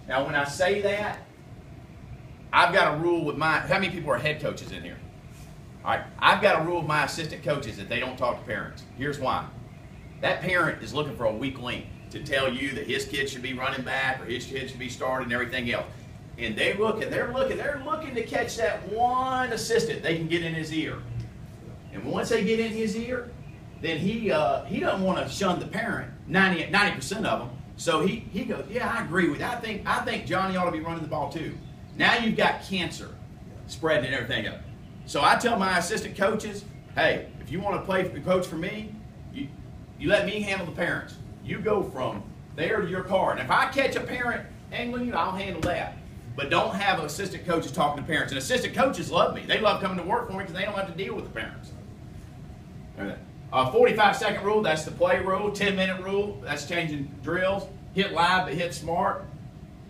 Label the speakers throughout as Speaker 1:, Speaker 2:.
Speaker 1: Now, when I say that, I've got a rule with my, how many people are head coaches in here? All right, I've got a rule with my assistant coaches that they don't talk to parents. Here's why. That parent is looking for a weak link to tell you that his kid should be running back or his kid should be starting and everything else. And they're looking to catch that one assistant they can get in his ear. And once they get in his ear, then he doesn't want to shun the parent, 90% of them. So he goes, yeah, I agree with you. I think Johnny ought to be running the ball too. Now you've got cancer spreading and everything else. So I tell my assistant coaches, hey, if you want to play coach for me, you let me handle the parents. You go from there to your car. And if I catch a parent angling you, I'll handle that. But don't have assistant coaches talking to parents. And assistant coaches love me. They love coming to work for me because they don't have to deal with the parents. 45-second rule, that's the play rule. 10-minute rule, that's changing drills. Hit live, but hit smart.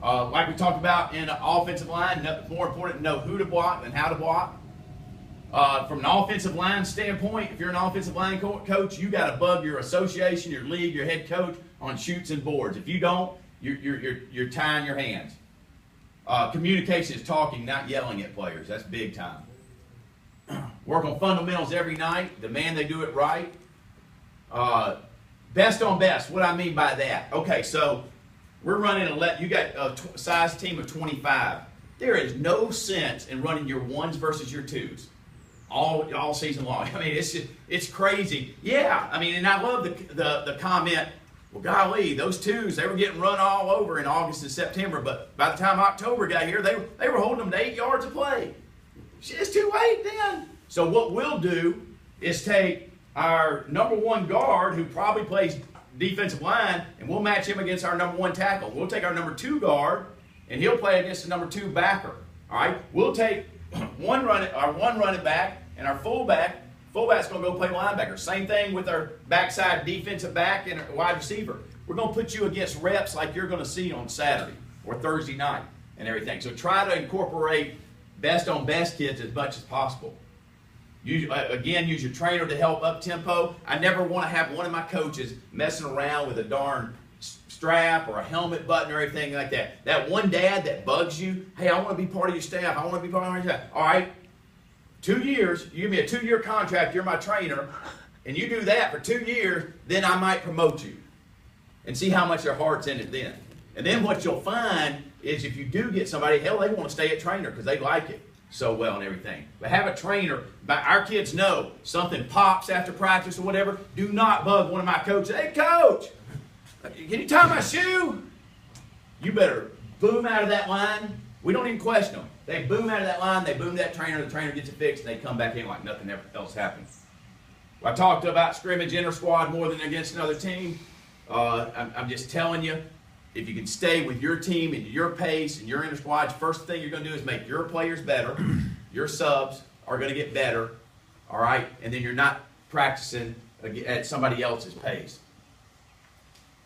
Speaker 1: Like we talked about in the offensive line, more important to know who to block than how to block. From an offensive line standpoint, if you're an offensive line coach, you got to bug your association, your league, your head coach on shoots and boards. If you don't, you're tying your hands. Communication is talking, not yelling at players. That's big time. Work on fundamentals every night. Demand they do it right. Best on best. What I mean by that? Okay, so we're running you got a size team of 25. There is no sense in running your ones versus your twos all season long. I mean, it's crazy. Yeah, I mean, and I love the comment, well, golly, those twos, they were getting run all over in August and September, but by the time October got here, they were holding them to 8 yards of play. It's too late then. So what we'll do is take our number one guard, who probably plays defensive line, and we'll match him against our number one tackle. We'll take our number two guard, and he'll play against the number two backer. All right? We'll take our one running back and our fullback. Fullback's going to go play linebacker. Same thing with our backside defensive back and our wide receiver. We're going to put you against reps like you're going to see on Saturday or Thursday night and everything. So try to incorporate best on best kids as much as possible. Use your trainer to help up tempo. I never want to have one of my coaches messing around with a darn strap or a helmet button or anything like that. That one dad that bugs you, hey, I want to be part of your staff. I want to be part of your staff. All right, 2 years, you give me a 2-year contract, you're my trainer, and you do that for 2 years, then I might promote you and see how much their heart's in it then. And then what you'll find is if you do get somebody, hell, they want to stay at trainer because they like it so well and everything. But have a trainer. Our kids know something pops after practice or whatever. Do not bug one of my coaches. Hey, coach, can you tie my shoe? You better boom out of that line. We don't even question them. They boom out of that line. They boom that trainer. The trainer gets it fixed, and they come back in like nothing else happened. I talked about scrimmage inter-squad more than against another team. I'm just telling you, if you can stay with your team and your pace and your inter-squad, first thing you're going to do is make your players better. Your subs are going to get better, all right? And then you're not practicing at somebody else's pace.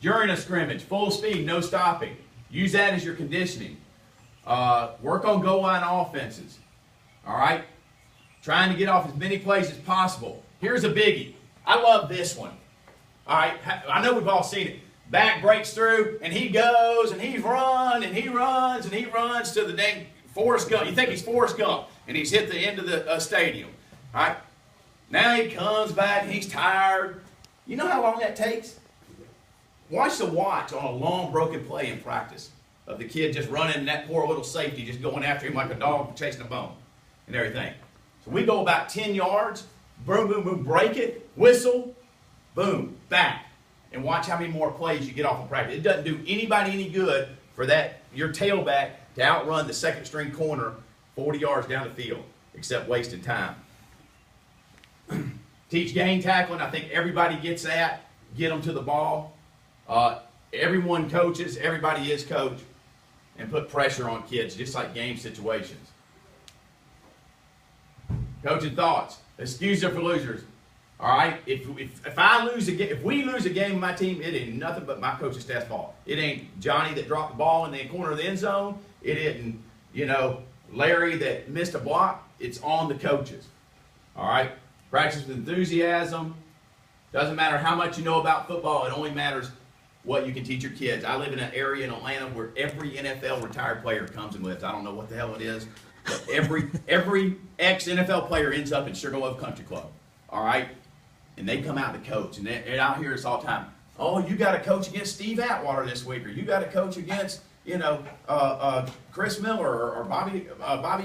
Speaker 1: During a scrimmage, full speed, no stopping. Use that as your conditioning. Work on goal line offenses, all right? Trying to get off as many plays as possible. Here's a biggie. I love this one. All right, I know we've all seen it. Back breaks through, and he goes, and he's run, and he runs, and he runs to the dang Forrest Gump. You think he's Forrest Gump, and he's hit the end of the stadium. All right? Now he comes back, and he's tired. You know how long that takes? Watch the watch on a long broken play in practice of the kid just running, and that poor little safety just going after him like a dog chasing a bone and everything. So we go about 10 yards, boom, boom, boom, break it, whistle, boom, back. And watch how many more plays you get off in practice. It doesn't do anybody any good for your tailback to outrun the second string corner 40 yards down the field, except wasting time. Teach game tackling. I think everybody gets that. Get them to the ball. Everyone coaches. Everybody is coach. And put pressure on kids, just like game situations. Coaching thoughts. Excuse for losers. All right, if we lose a game with my team, it ain't nothing but my coaching staff's fault. It ain't Johnny that dropped the ball in the corner of the end zone. It isn't, Larry that missed a block. It's on the coaches. All right, practice with enthusiasm. Doesn't matter how much you know about football. It only matters what you can teach your kids. I live in an area in Atlanta where every NFL retired player comes and lives. I don't know what the hell it is, but every ex-NFL player ends up in Sugarloaf Country Club. All right? And they come out to coach, and they're out here all the time. Oh, you got to coach against Steve Atwater this week, or you got to coach against, Chris Miller or Bobby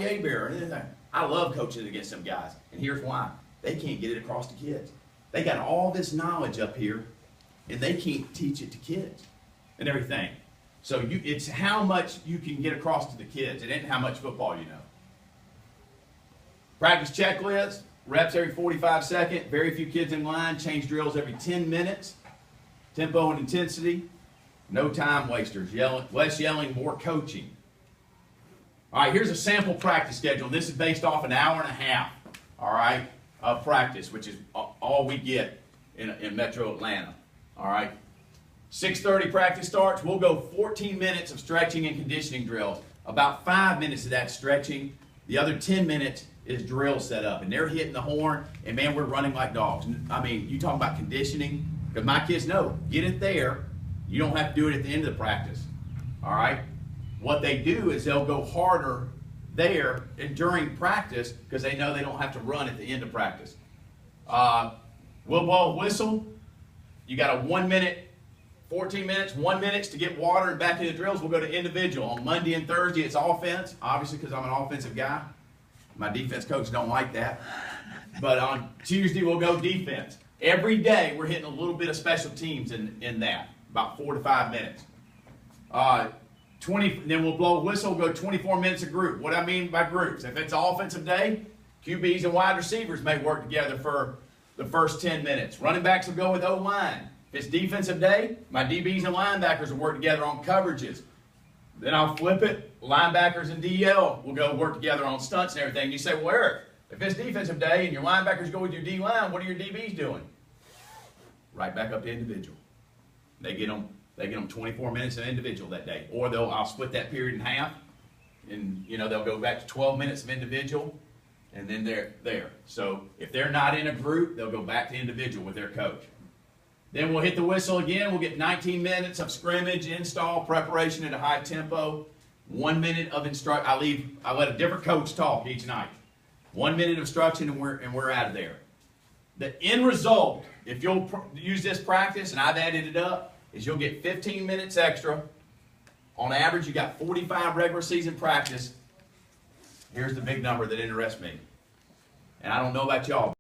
Speaker 1: Hebert or anything. I love coaching against them guys, and here's why. They can't get it across to kids. They got all this knowledge up here, and they can't teach it to kids and everything. So it's how much you can get across to the kids. It ain't how much football you know. Practice checklist, reps every 45 seconds, very few kids in line, change drills every 10 minutes, tempo and intensity, no time wasters, less yelling, more coaching. All right, here's a sample practice schedule. This is based off an hour and a half, all right, of practice, which is all we get in Metro Atlanta, all right. 6:30 practice starts. We'll go 14 minutes of stretching and conditioning drills. About 5 minutes of that stretching. The other 10 minutes is drill set up. And they're hitting the horn, and man, we're running like dogs. I mean, you talk about conditioning, because my kids know, get it there. You don't have to do it at the end of the practice, all right? What they do is they'll go harder there and during practice because they know they don't have to run at the end of practice. We'll blow a whistle. You got a 1 minute, 14 minutes, 1 minute to get water and back into the drills. We'll go to individual. On Monday and Thursday, it's offense, obviously because I'm an offensive guy. My defense coach don't like that. But on Tuesday, we'll go defense. Every day, we're hitting a little bit of special teams in that, about 4 to 5 minutes. Then we'll blow a whistle, go 24 minutes a group. What I mean by groups, if it's an offensive day, QBs and wide receivers may work together for the first 10 minutes. Running backs will go with O-line. If it's defensive day, my DBs and linebackers will work together on coverages. Then I'll flip it. Linebackers and DL will go work together on stunts and everything. You say, well, Eric, if it's defensive day and your linebackers go with your D-line, what are your DBs doing? Right back up to individual. They get them 24 minutes of individual that day. Or I'll split that period in half, and they'll go back to 12 minutes of individual, and then they're there. So if they're not in a group, they'll go back to individual with their coach. Then we'll hit the whistle again. We'll get 19 minutes of scrimmage, install, preparation at a high tempo. 1 minute of instruction. I let a different coach talk each night. 1 minute of instruction, and we're out of there. The end result, if you'll use this practice, and I've added it up, is you'll get 15 minutes extra. On average, you got 45 regular season practice. Here's the big number that interests me. And I don't know about y'all.